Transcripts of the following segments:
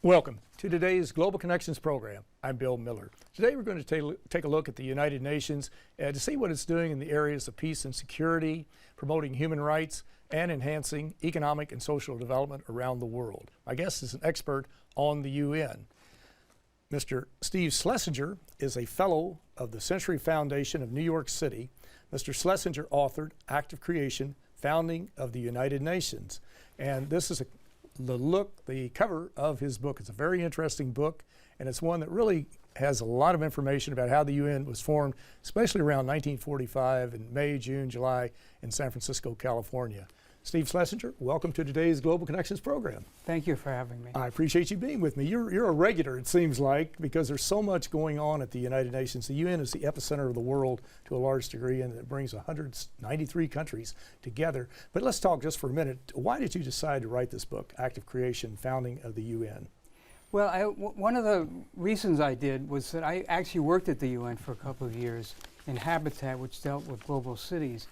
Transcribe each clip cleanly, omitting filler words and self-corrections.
Welcome to today's Global Connections program. I'm Bill Miller. Today we're going to take a look at the United Nations to see what it's doing in the areas of peace and security, promoting human rights, and enhancing economic and social development around the world. My guest is an expert on the UN. Mr. Steve Schlesinger is a fellow of the Century Foundation of New York City. Mr. Schlesinger authored Act of Creation, Founding of the United Nations. And this is the cover of his book. It's a very interesting book, and it's one that really has a lot of information about how the UN was formed, especially around 1945 in May, June, July in San Francisco, California. Steve Schlesinger, welcome to today's Global Connections program. Thank you for having me. I appreciate you being with me. You're a regular, it seems like, because there's so much going on at the United Nations. The UN is the epicenter of the world to a large degree, and it brings 193 countries together. But let's talk just for a minute. Why did you decide to write this book, Act of Creation, Founding of the UN? Well, one of the reasons I did was that I actually worked at the UN for a couple of years in Habitat, which dealt with global cities.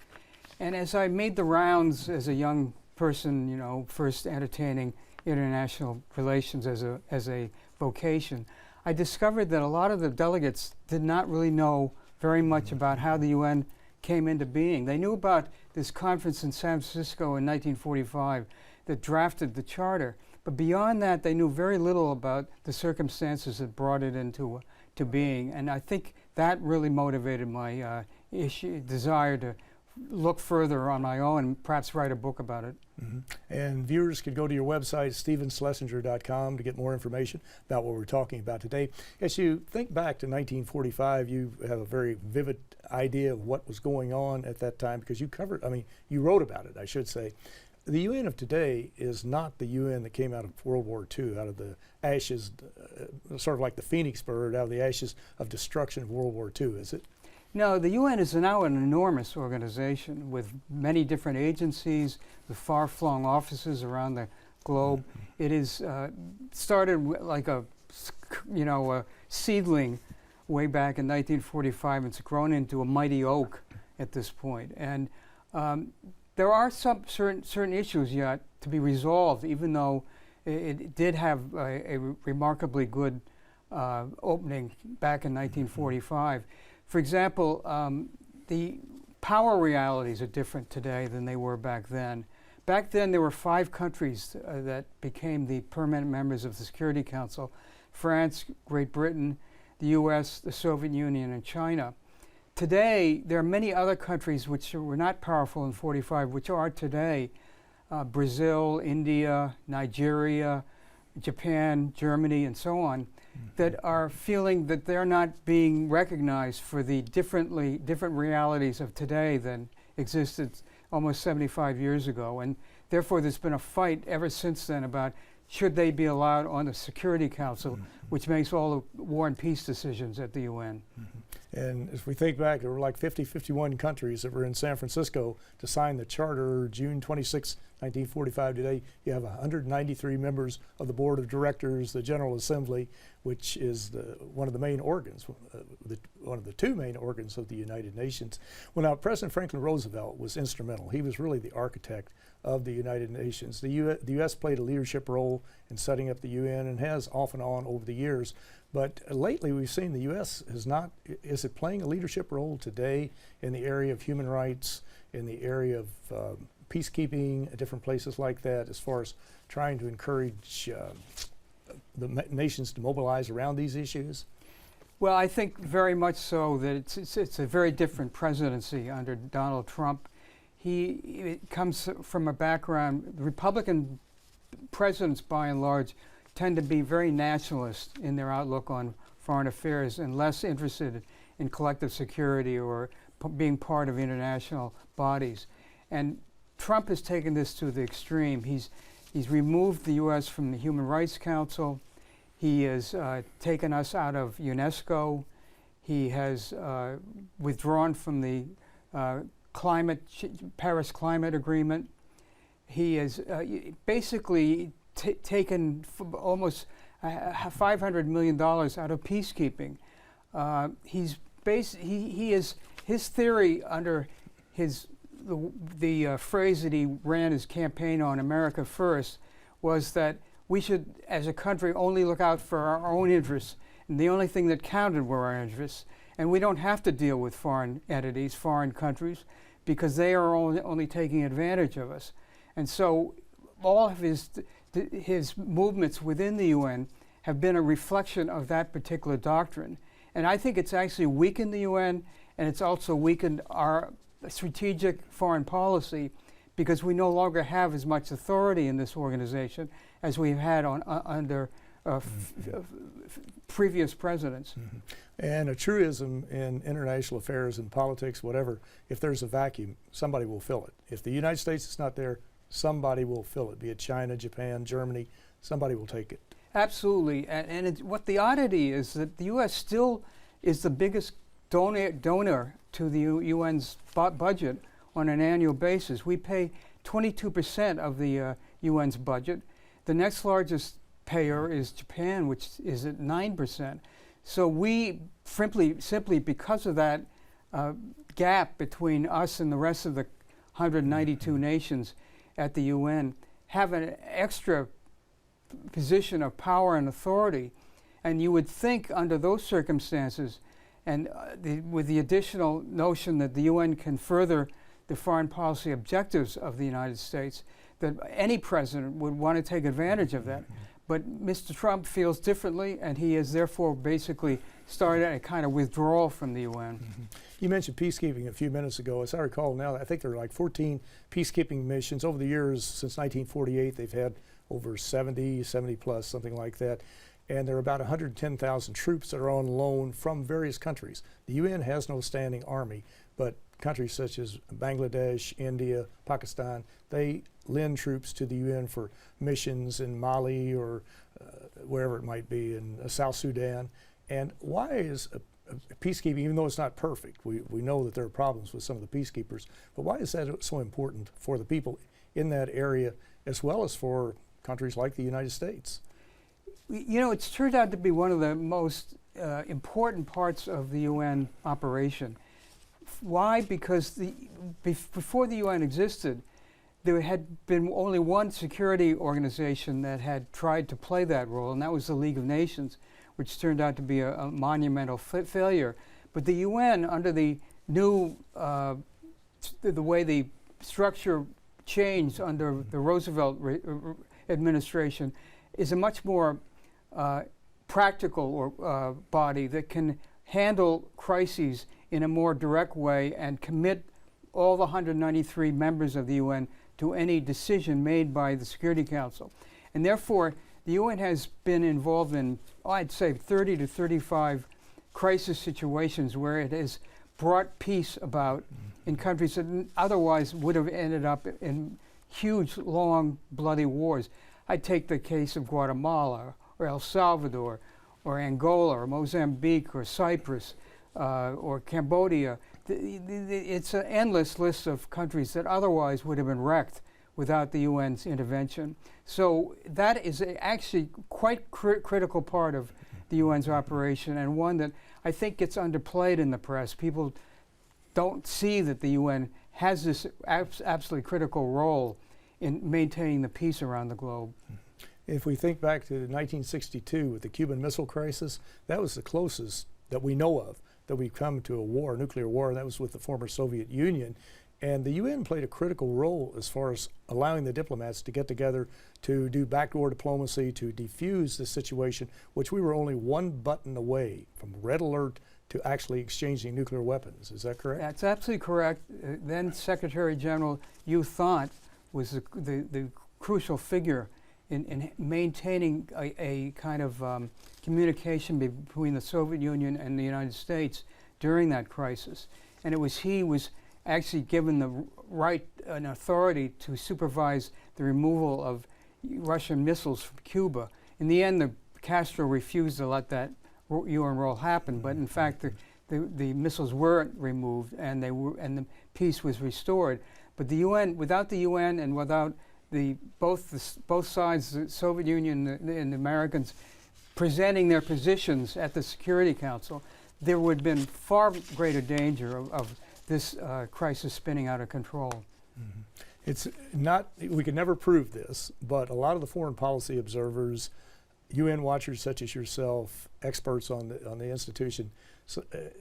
And as I made the rounds as a young person, you know, first entertaining international relations as a vocation, I discovered that a lot of the delegates did not really know very much about how the UN came into being. They knew about this conference in San Francisco in 1945 that drafted the charter, but beyond that, they knew very little about the circumstances that brought it into being. And I think that really motivated my desire to look further on my own and perhaps write a book about it. Mm-hmm. And viewers can go to your website, stephenschlesinger.com, to get more information about what we're talking about today. As you think back to 1945, you have a very vivid idea of what was going on at that time because you wrote about it, I should say. The UN of today is not the UN that came out of World War II, out of the ashes, sort of like the phoenix bird, out of the ashes of destruction of World War II, is it? No, the UN is now an enormous organization with many different agencies, with far-flung offices around the globe. Mm-hmm. It is started like a seedling way back in 1945. It's grown into a mighty oak at this point. And there are some certain issues yet to be resolved, even though it did have a remarkably good opening back in 1945. For example, the power realities are different today than they were back then. Back then, there were 5 countries that became the permanent members of the Security Council: France, Great Britain, the US, the Soviet Union, and China. Today, there are many other countries which were not powerful in 45, which are today: Brazil, India, Nigeria, Japan, Germany, and so on, that are feeling that they're not being recognized for the different realities of today than existed almost 75 years ago. And therefore, there's been a fight ever since then about should they be allowed on the Security Council, which makes all the war and peace decisions at the UN. And if we think back, there were like 51 countries that were in San Francisco to sign the charter June 26, 1945. Today, you have 193 members of the Board of Directors, the General Assembly, which is one of the main organs, one of the 2 main organs of the United Nations. Well, now, President Franklin Roosevelt was instrumental. He was really the architect of the United Nations. The U.S. played a leadership role in setting up the UN and has off and on over the years. But lately we've seen the U.S. is it playing a leadership role today in the area of human rights, in the area of peacekeeping, at different places like that, as far as trying to encourage the nations to mobilize around these issues? Well, I think very much so that it's a very different presidency under Donald Trump. He comes from a background, Republican presidents by and large tend to be very nationalist in their outlook on foreign affairs and less interested in collective security or being part of international bodies. And Trump has taken this to the extreme. He's removed the U.S. from the Human Rights Council. He has taken us out of UNESCO. He has withdrawn from the Paris Climate Agreement. He has basically taken almost $500 million out of peacekeeping. His theory under the phrase that he ran his campaign on, America First, was that we should, as a country, only look out for our own interests. And the only thing that counted were our interests. And we don't have to deal with foreign entities, foreign countries, because they are only taking advantage of us. And so all of his movements within the UN have been a reflection of that particular doctrine. And I think it's actually weakened the UN, and it's also weakened our strategic foreign policy, because we no longer have as much authority in this organization as we've had under previous presidents. And a truism in international affairs and politics, whatever, if there's a vacuum, somebody will fill it. If the United States is not there, somebody will fill it, be it China, Japan, Germany, somebody will take it. Absolutely. And what the oddity is that the U.S. still is the biggest donor to the UN's budget on an annual basis. We pay 22% of the UN's budget. The next largest payer is Japan, which is at 9%. So we simply because of that gap between us and the rest of the 192 nations at the UN, have an extra position of power and authority. And you would think under those circumstances, and with the additional notion that the UN can further the foreign policy objectives of the United States, that any president would want to take advantage of that. But Mr. Trump feels differently, and he has therefore basically started a kind of withdrawal from the UN. You mentioned peacekeeping a few minutes ago. As I recall now, I think there are like 14 peacekeeping missions. Over the years, since 1948, they've had over 70 plus, something like that. And there are about 110,000 troops that are on loan from various countries. The UN has no standing army, but countries such as Bangladesh, India, Pakistan, they lend troops to the UN for missions in Mali or wherever it might be, in South Sudan. And why is peacekeeping, even though it's not perfect, we know that there are problems with some of the peacekeepers, but why is that so important for the people in that area as well as for countries like the United States? You know, it's turned out to be one of the most important parts of the UN operation. Why? Because before the UN existed, there had been only one security organization that had tried to play that role, and that was the League of Nations, which turned out to be a monumental failure. But the UN, under the new, the way the structure changed under the Roosevelt administration, is a much more practical body that can handle crises in a more direct way and commit all the 193 members of the UN to any decision made by the Security Council. And therefore, the UN has been involved in, I'd say, 30 to 35 crisis situations where it has brought peace about in countries that otherwise would have ended up in huge, long, bloody wars. I'd take the case of Guatemala, or El Salvador, or Angola, or Mozambique, or Cyprus, or Cambodia. It's an endless list of countries that otherwise would have been wrecked without the UN's intervention. So that is actually quite critical part of the UN's operation, and one that I think gets underplayed in the press. People don't see that the UN has this absolutely critical role in maintaining the peace around the globe. If we think back to 1962 with the Cuban Missile Crisis, that was the closest that we know of that we've come to a war, a nuclear war, and that was with the former Soviet Union. And the UN played a critical role as far as allowing the diplomats to get together to do backdoor diplomacy, to defuse the situation, which we were only one button away from red alert to actually exchanging nuclear weapons. Is that correct? That's absolutely correct. Then Secretary General U Thant was the crucial figure in maintaining a kind of communication between the Soviet Union and the United States during that crisis. And he was actually given the right and authority to supervise the removal of Russian missiles from Cuba. In the end, Castro refused to let that UN role happen, but in fact, the missiles weren't removed, and the peace was restored. But the UN, without the UN, and without both sides, the Soviet Union and the Americans, presenting their positions at the Security Council, there would have been far greater danger of this crisis spinning out of control. It's not, we can never prove this, but a lot of the foreign policy observers, UN watchers such as yourself, experts on the institution,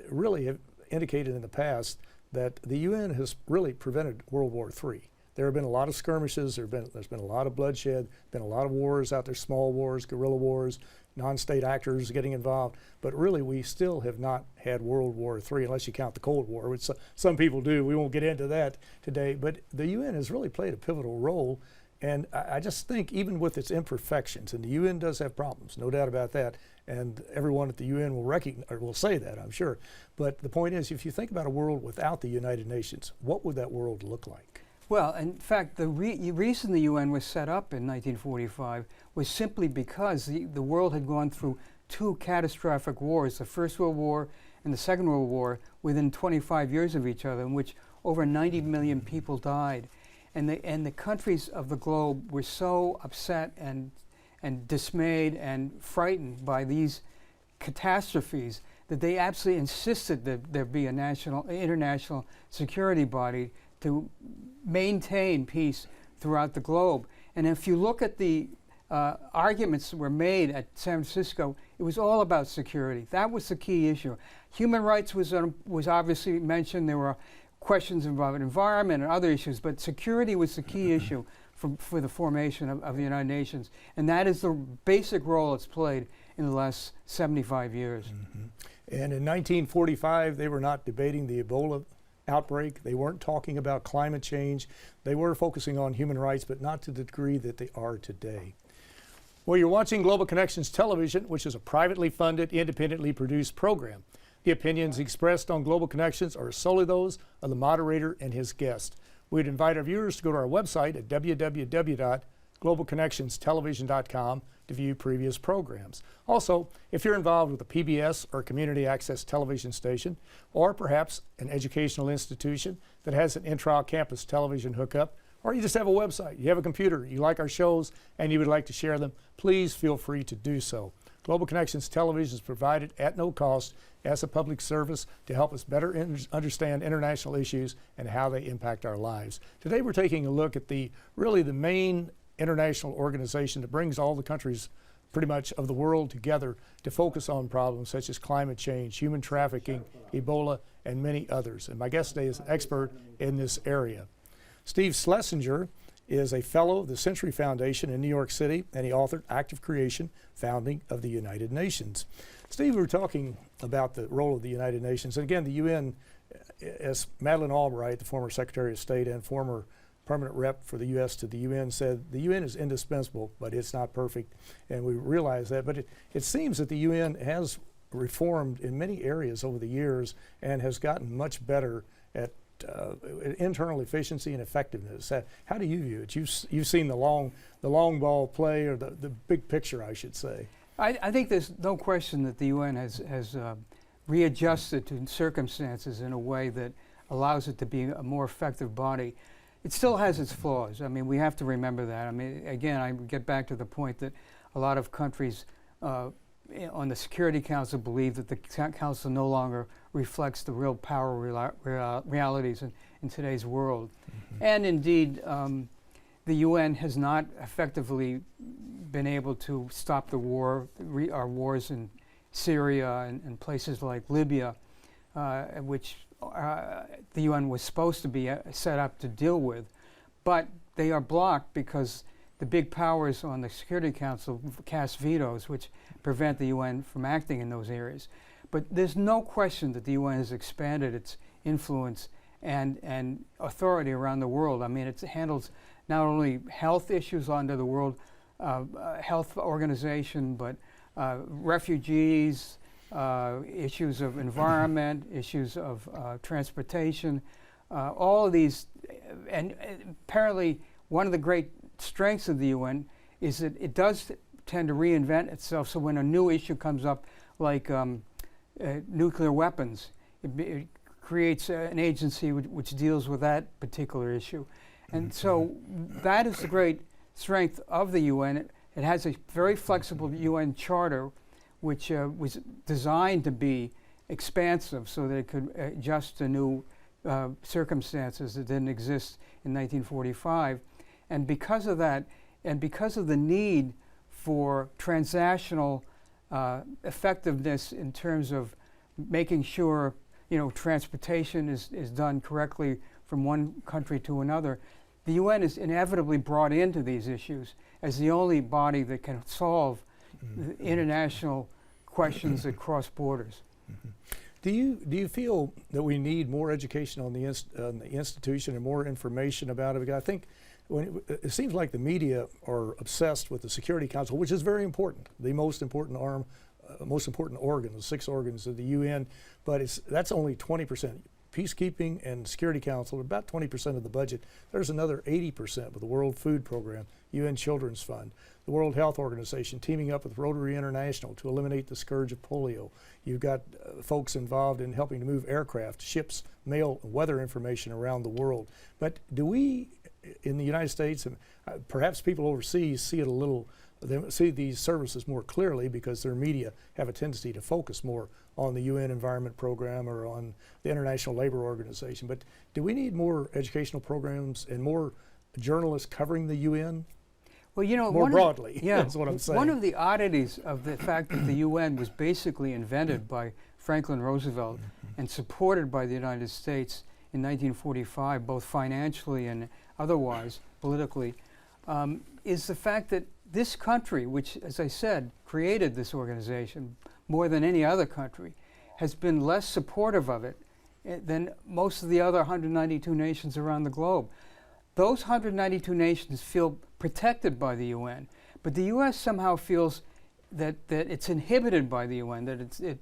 really have indicated in the past that the UN has really prevented World War III. There have been a lot of skirmishes, there's been a lot of bloodshed, been a lot of wars out there, small wars, guerrilla wars, non-state actors getting involved, but really we still have not had World War III unless you count the Cold War, which some people do. We won't get into that today, but the UN has really played a pivotal role, and I just think even with its imperfections, and the UN does have problems, no doubt about that, and everyone at the UN will recognize, or will say that, I'm sure, but the point is, if you think about a world without the United Nations, what would that world look like? Well, in fact, the reason the UN was set up in 1945 was simply because the world had gone through two catastrophic wars, the First World War and the Second World War, within 25 years of each other, in which over 90 million people died. And the countries of the globe were so upset and dismayed and frightened by these catastrophes that they absolutely insisted that there be a international security body to maintain peace throughout the globe. And if you look at the arguments that were made at San Francisco, it was all about security. That was the key issue. Human rights was obviously mentioned. There were questions about environment and other issues, but security was the key issue for the formation of the United Nations. And that is the basic role it's played in the last 75 years. Mm-hmm. And in 1945, they were not debating the Ebola outbreak. They weren't talking about climate change. They were focusing on human rights, but not to the degree that they are today. Well, you're watching Global Connections Television, which is a privately funded, independently produced program. The opinions expressed on Global Connections are solely those of the moderator and his guest. We'd invite our viewers to go to our website at www.globalconnectionstelevision.com to view previous programs. Also, if you're involved with a PBS or community access television station, or perhaps an educational institution that has an intra-campus television hookup, or you just have a website, you have a computer, you like our shows, and you would like to share them, please feel free to do so. Global Connections Television is provided at no cost as a public service to help us better understand international issues and how they impact our lives. Today we're taking a look at really the main international organization that brings all the countries pretty much of the world together to focus on problems such as climate change, human trafficking, Ebola, and many others. And my guest today is an expert in this area. Steve Schlesinger is a fellow of the Century Foundation in New York City, and he authored Active Creation, Founding of the United Nations. Steve, we were talking about the role of the United Nations, and again, the UN, as Madeleine Albright, the former Secretary of State and former permanent rep for the U.S. to the UN, said the UN is indispensable, but it's not perfect, and we realize that. But it seems that the UN has reformed in many areas over the years and has gotten much better at internal efficiency and effectiveness. How do you view it? You've seen the long ball play, or the big picture, I should say. I think there's no question that the UN has readjusted to circumstances in a way that allows it to be a more effective body. It still has its flaws. I mean, we have to remember that. I mean, again, I get back to the point that a lot of countries on the Security Council believe that the Council no longer reflects the real power realities in today's world. Mm-hmm. And indeed, the UN has not effectively been able to stop the our wars in Syria and places like Libya, which the UN was supposed to be set up to deal with. But they are blocked because the big powers on the Security Council cast vetoes, which prevent the UN from acting in those areas. But there's no question that the UN has expanded its influence and authority around the world. I mean, it handles not only health issues under the World Health Organization, but refugees, issues of environment, issues of transportation, all of these. And apparently one of the great strengths of the UN is that it does tend to reinvent itself. So when a new issue comes up, like nuclear weapons, it creates an agency which deals with that particular issue. And so that is the great strength of the UN. It has a very flexible UN charter, which was designed to be expansive so that it could adjust to new circumstances that didn't exist in 1945. And because of that, and because of the need for transnational effectiveness in terms of making sure transportation is done correctly from one country to another, the UN is inevitably brought into these issues as the only body that can solve the international questions that cross borders. Do you feel that we need more education on the institution and more information about it? Because I think it seems like the media are obsessed with the Security Council, which is very important, the most important arm, most important organ, the 6 organs of the UN, but that's only 20%. Peacekeeping and Security Council are about 20% of the budget. There's another 80% with the World Food Program, UN Children's Fund, the World Health Organization teaming up with Rotary International to eliminate the scourge of polio. You've got folks involved in helping to move aircraft, ships, mail, and weather information around the world. But do we, in the United States, and perhaps people overseas see it a little, they see these services more clearly because their media have a tendency to focus more on the UN Environment Program or on the International Labor Organization. But do we need more educational programs and more journalists covering the UN? Well, more broadly, that's what I'm saying. One of the oddities of the fact that the UN was basically invented by Franklin Roosevelt and supported by the United States in 1945, both financially and otherwise, politically, is the fact that this country, which, as I said, created this organization more than any other country, has been less supportive of it than most of the other 192 nations around the globe. Those 192 nations feel protected by the UN, but the U.S. somehow feels that it's inhibited by the UN, that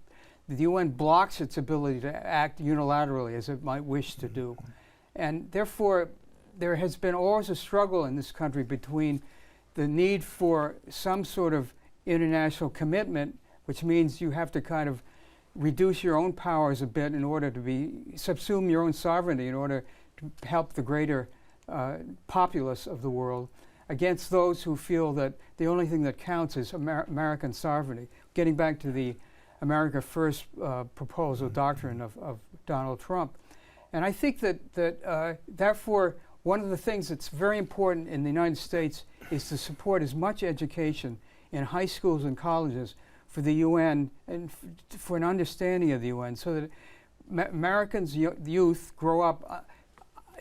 the UN blocks its ability to act unilaterally as it might wish to do. And therefore, there has been always a struggle in this country between the need for some sort of international commitment, which means you have to kind of reduce your own powers a bit in order to subsume your own sovereignty in order to help the greater populace of the world, against those who feel that the only thing that counts is American sovereignty. Getting back to the America First proposal doctrine of Donald Trump. And I think that therefore, one of the things that's very important in the United States is to support as much education in high schools and colleges for the UN and for an understanding of the UN, so that Americans, youth, grow up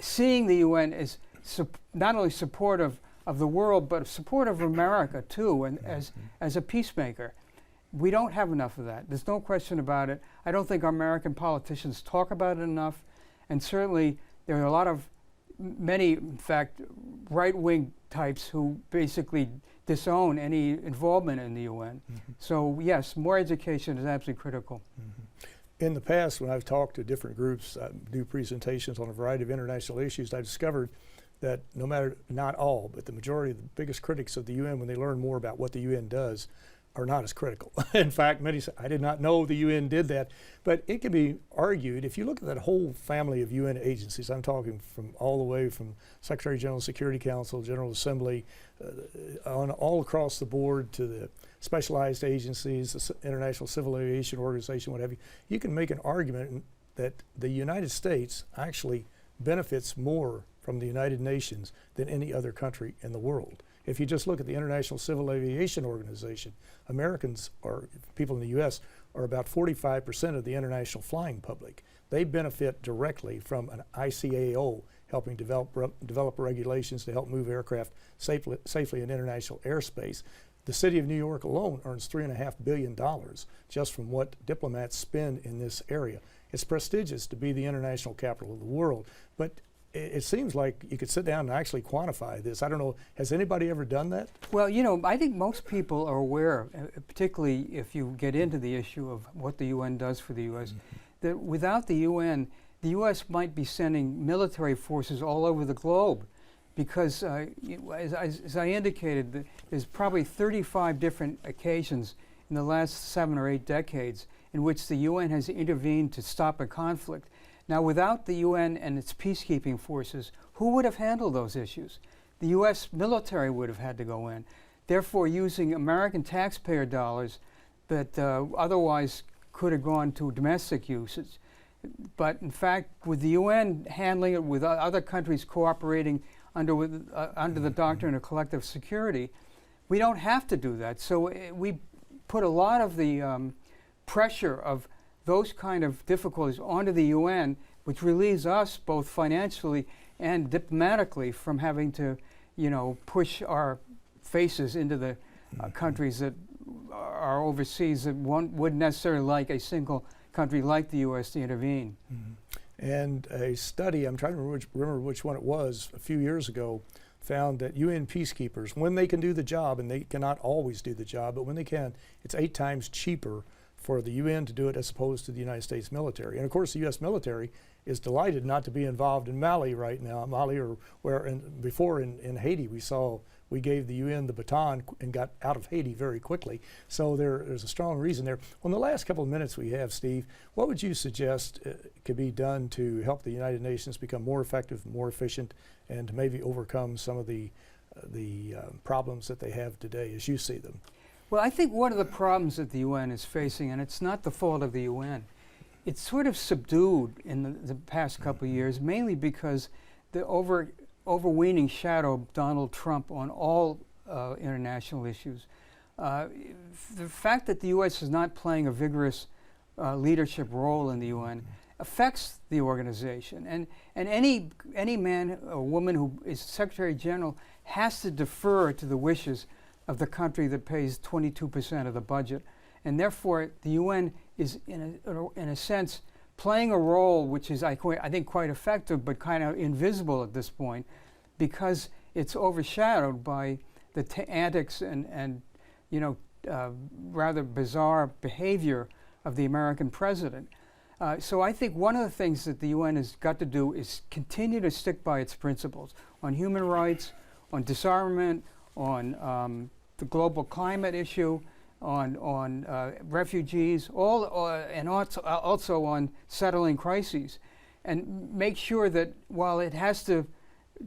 seeing the UN as not only supportive of the world, but supportive of America too, and as a peacemaker. We don't have enough of that. There's no question about it. I don't think our American politicians talk about it enough, and certainly there are many, in fact, right-wing types who basically disown any involvement in the UN. So yes, more education is absolutely critical. In the past, when I've talked to different groups, do presentations on a variety of international issues, I've discovered that not all, but the majority of the biggest critics of the UN, when they learn more about what the UN does, are not as critical. In fact, many say, I did not know the UN did that. But it can be argued, if you look at that whole family of UN agencies, I'm talking from all the way from Secretary General Security Council, General Assembly, on all across the board to the specialized agencies, the International Civil Aviation Organization, what have you, you can make an argument that the United States actually benefits more from the United Nations than any other country in the world. If you just look at the International Civil Aviation Organization, Americans, or people in the U.S., are about 45% of the international flying public. They benefit directly from an ICAO helping develop regulations to help move aircraft safely in international airspace. The city of New York alone earns $3.5 billion just from what diplomats spend in this area. It's prestigious to be the international capital of the world, but it seems like you could sit down and actually quantify this. I don't know, has anybody ever done that? Well, I think most people are aware, particularly if you get into the issue of what the UN does for the U.S., that without the UN, the U.S. might be sending military forces all over the globe, because as I indicated, there's probably 35 different occasions in the last 7 or 8 decades in which the UN has intervened to stop a conflict. Now, without the UN and its peacekeeping forces, who would have handled those issues? The U.S. military would have had to go in. Therefore, using American taxpayer dollars that otherwise could have gone to domestic uses, But in fact, with the UN handling it, with other countries cooperating under the doctrine of collective security, we don't have to do that. So we put a lot of the pressure of those kind of difficulties onto the UN, which relieves us both financially and diplomatically from having to, push our faces into the countries that are overseas that wouldn't necessarily like a single country like the U.S. to intervene. And a study, I'm trying to remember which one it was, a few years ago, found that UN peacekeepers, when they can do the job, and they cannot always do the job, but when they can, it's 8 times cheaper for the UN to do it as opposed to the United States military. And of course, the U.S. military is delighted not to be involved in Mali right now. Mali, or before in Haiti, we gave the UN the baton and got out of Haiti very quickly. So there's a strong reason there. Well, in the last couple of minutes we have, Steve, what would you suggest could be done to help the United Nations become more effective, more efficient, and to maybe overcome some of the problems that they have today as you see them? Well, I think one of the problems that the UN is facing, and it's not the fault of the UN, it's sort of subdued in the past couple of years, mainly because the overweening shadow of Donald Trump on all international issues. The fact that the U.S. is not playing a vigorous leadership role in the UN affects the organization. And any man or woman who is Secretary General has to defer to the wishes of the country that pays 22% of the budget. And therefore, the UN is, in a sense, playing a role which is, I think, quite effective, but kind of invisible at this point, because it's overshadowed by the antics and rather bizarre behavior of the American president. So I think one of the things that the UN has got to do is continue to stick by its principles on human rights, on disarmament, on the global climate issue, on refugees, and also on settling crises, and make sure that while it has to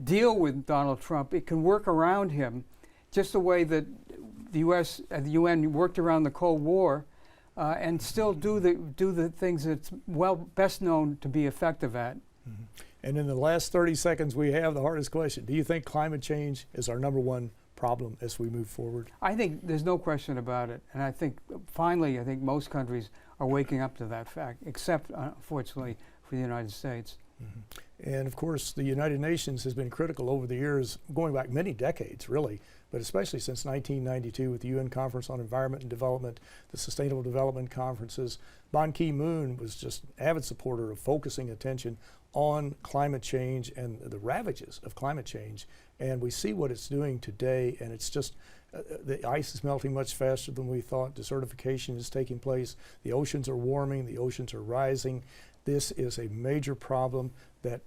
deal with Donald Trump, it can work around him, just the way that the U.S. and the UN worked around the Cold War, and still do the things that's best known to be effective at. Mm-hmm. And in the last 30 seconds we have, the hardest question: do you think climate change is our #1 problem as we move forward? I think there's no question about it, and I think finally, most countries are waking up to that fact, except unfortunately for the United States. Mm-hmm. And of course, the United Nations has been critical over the years, going back many decades, really, but especially since 1992 with the UN Conference on Environment and Development, the Sustainable Development Conferences. Ban Ki-moon was just an avid supporter of focusing attention on climate change and the ravages of climate change. And we see what it's doing today, and it's just the ice is melting much faster than we thought. Desertification is taking place. The oceans are warming. The oceans are rising. This is a major problem that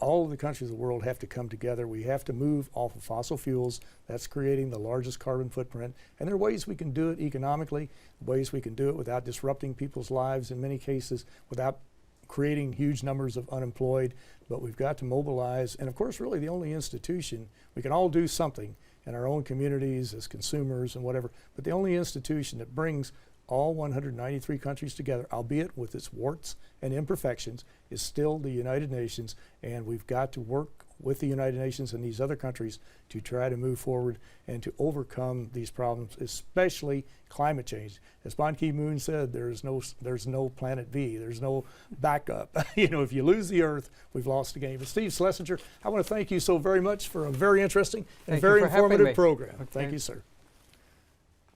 all of the countries of the world have to come together. We have to move off of fossil fuels. That's creating the largest carbon footprint. And there are ways we can do it economically, ways we can do it without disrupting people's lives, in many cases without creating huge numbers of unemployed. But we've got to mobilize. And of course, really the only institution, we can all do something in our own communities as consumers and whatever, but the only institution that brings all 193 countries together, albeit with its warts and imperfections, is still the United Nations. And we've got to work with the United Nations and these other countries to try to move forward and to overcome these problems, especially climate change. As Ban Ki-moon said, there's no planet B, there's no backup. If you lose the Earth, we've lost the game. But Steve Schlesinger, I want to thank you so very much for a very interesting and very informative program. Okay. Thank you, sir.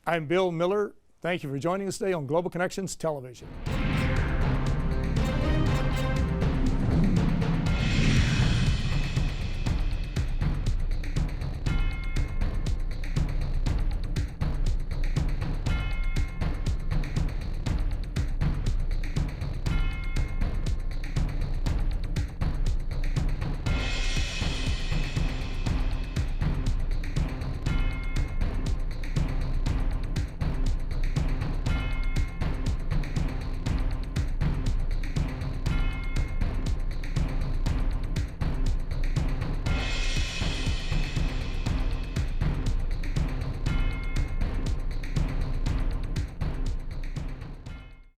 I'm Bill Miller. Thank you for joining us today on Global Connections Television.